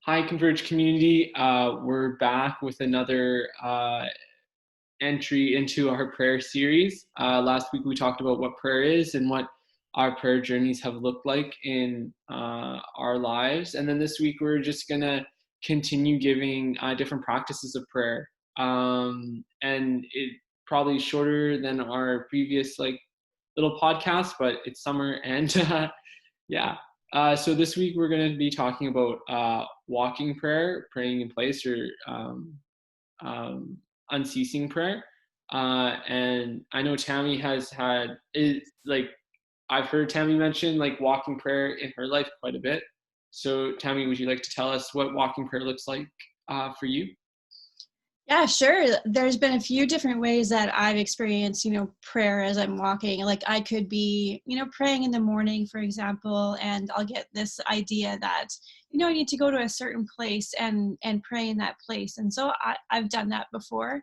Hi, Converge community. We're back with another entry into our prayer series. Last week we talked about what prayer is and what our prayer journeys have looked like in our lives. And then this week we're just going to continue giving different practices of prayer. And it probably shorter than our previous little podcast, but it's summer and yeah. So this week we're going to be talking about walking prayer, praying in place, or um, unceasing prayer. And I know Tammy has had I've heard Tammy mention like walking prayer in her life quite a bit. So Tammy, would you like to tell us what walking prayer looks like for you? Yeah, sure. There's been a few different ways that I've experienced, prayer as I'm walking. Like I could be, praying in the morning, for example, and I'll get this idea that, I need to go to a certain place and pray in that place. And so I've done that before.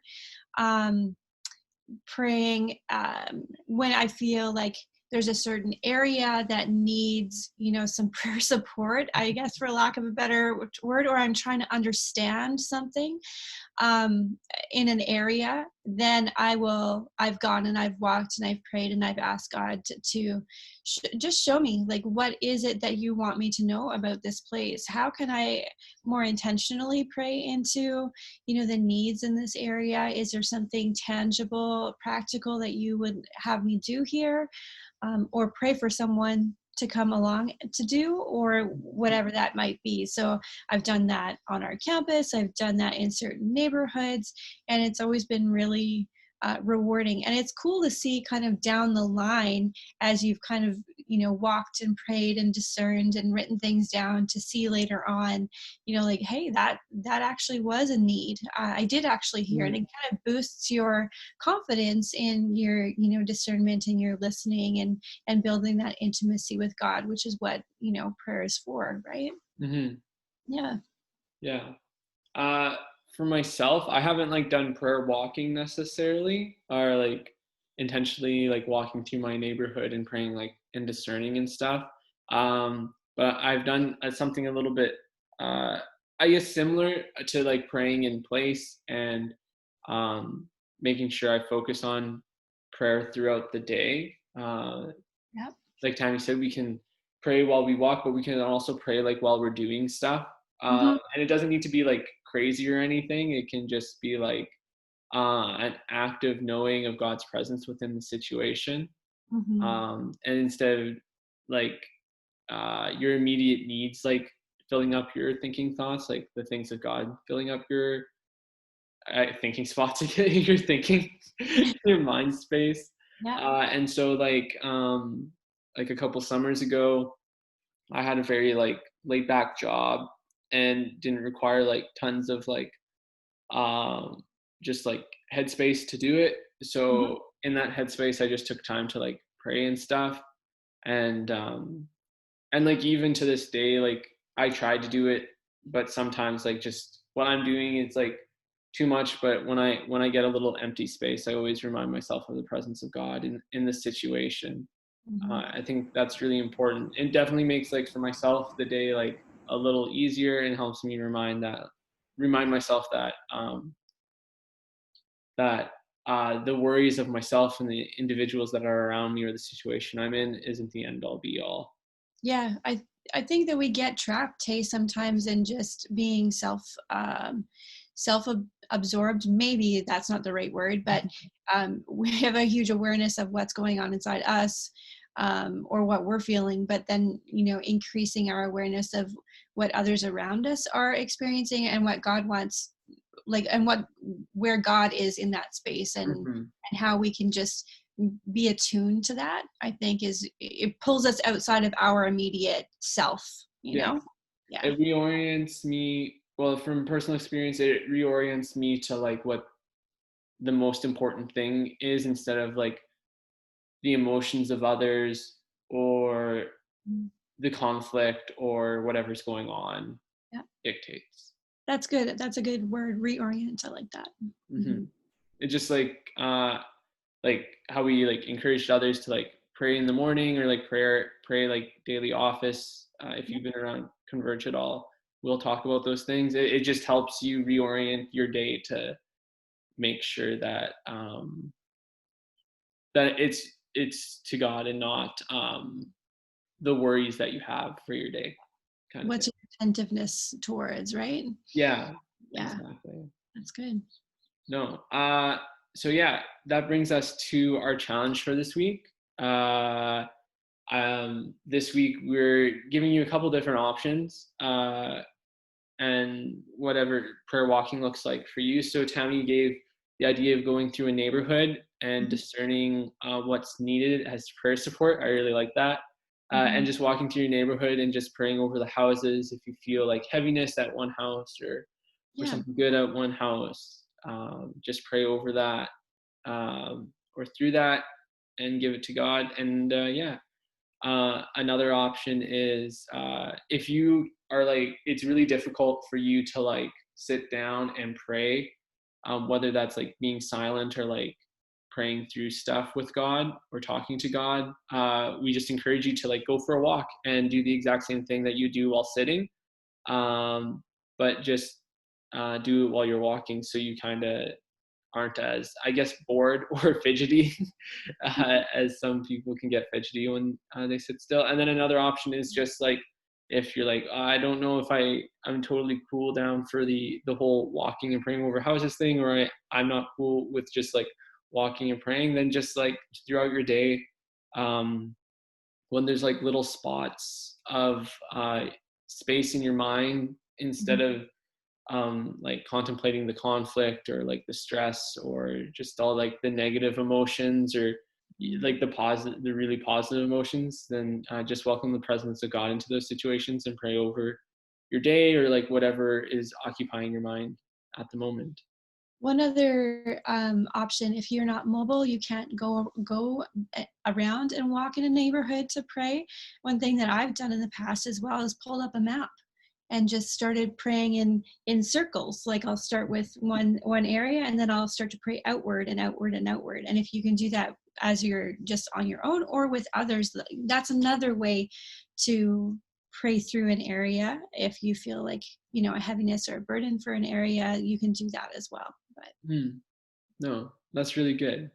Um, Praying when I feel like there's a certain area that needs, some prayer support, I guess, for lack of a better word, or I'm trying to understand something in an area, then I've gone and I've walked and I've prayed and I've asked God to just show me, like, what is it that you want me to know about this place? How can I more intentionally pray into, the needs in this area? Is there something tangible, practical that you would have me do here? Or pray for someone to come along to do, or whatever that might be. So I've done that on our campus. I've done that in certain neighborhoods, and it's always been really rewarding. And it's cool to see kind of down the line as you've kind of, walked and prayed and discerned and written things down, to see later on, like, hey, that actually was a need. I did actually hear it. Mhm. And it kind of boosts your confidence in your, discernment and your listening and building that intimacy with God, which is what, prayer is for, right? Mhm. Yeah. Yeah. Uh, for myself, I haven't done prayer walking necessarily, or intentionally walking through my neighborhood and praying and discerning and stuff. But I've done something a little bit, uh, I guess, similar to praying in place and um, making sure I focus on prayer throughout the day. Yep. Like Tammy said, we can pray while we walk, but we can also pray while we're doing stuff. Hmm. And it doesn't need to be crazy or anything. It can just be an active knowing of God's presence within the situation. Hmm. And instead of like your immediate needs, filling up your thinking thoughts, like the things of God filling up your thinking spots, your thinking, your mind space. Yeah. And so like a couple summers ago, I had a very laid back job and didn't require tons of um just headspace to do it. Hmm. So in that headspace, I just took time to pray and stuff. And even to this day, I tried to do it, but sometimes just what I'm doing is too much. But when I get a little empty space, I always remind myself of the presence of God in this situation. Hmm. I think that's really important. It definitely makes for myself the day a little easier, and helps me remind myself that the worries of myself and the individuals that are around me or the situation I'm in isn't the end all be all. Yeah. I think that we get trapped, hey, sometimes in just being self absorbed. Maybe that's not the right word, but we have a huge awareness of what's going on inside us, or what we're feeling, but then, increasing our awareness of what others around us are experiencing and what God wants, and where God is in that space, Mhm. and how we can just be attuned to that. I think it pulls us outside of our immediate self, Yeah, Yeah. it reorients me. Well, from personal experience, it reorients me to what the most important thing is, instead of the emotions of others, or Mm. the conflict, or whatever's going on Yeah. dictates. That's good. That's a good word. Reorient. I like that. Hmm. Hmm. It just how we encouraged others to pray in the morning, or pray daily office, if Yeah. you've been around Converge at all. we'll talk about those things. It just helps you reorient your day to make sure that that it's to God and not the worries that you have for your day, kind of What's thing. your attentiveness towards, right? Yeah, Yeah, exactly. that's good. No. So yeah, that brings us to our challenge for this week. This week we're giving you a couple different options, and whatever prayer walking looks like for you. So Tammy gave the idea of going through a neighborhood and Mhm, discerning what's needed as prayer support. I really like that. And mhm. just walking through your neighborhood and just praying over the houses. If you feel like heaviness at one house or Yeah. something good at one house, just pray over that, or through that, and give it to God. And yeah, another option is if you are like, it's really difficult for you to like sit down and pray, whether that's like being silent or like praying through stuff with God or talking to God. We just encourage you to like go for a walk and do the exact same thing that you do while sitting, but just do it while you're walking, so you kind of aren't as, I guess, bored or fidgety as some people can get fidgety when they sit still. And then another option is just like, if you're like, I don't know if I'm totally cool down for the whole walking and praying over houses thing, or I'm not cool with just like walking and praying, then just like throughout your day, um, when there's like little spots of space in your mind, instead Mhm. of like contemplating the conflict or like the stress or just all like the negative emotions, or like the really positive emotions, then just welcome the presence of God into those situations and pray over your day or like whatever is occupying your mind at the moment. One other option, if you're not mobile, you can't around and walk in a neighborhood to pray. One thing that I've done in the past as well is pulled up a map and just started praying in circles. Like I'll start with one area and then I'll start to pray outward and outward and outward. And if you can do that as you're just on your own or with others, that's another way to pray through an area. If you feel like, a heaviness or a burden for an area, you can do that as well. But Hmm. No, that's really good.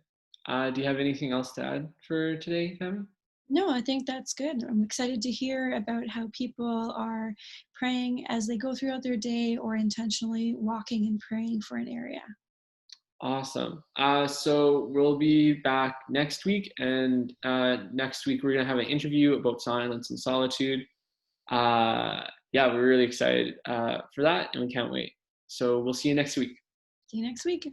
Do you have anything else to add for today, Tammy? no, I think that's good. I'm excited to hear about how people are praying as they go throughout their day or intentionally walking and praying for an area. Awesome. So we'll be back next week, and next week we're gonna have an interview about silence and solitude. Yeah, we're really excited for that, and we can't wait. So we'll see you next week. See you next week.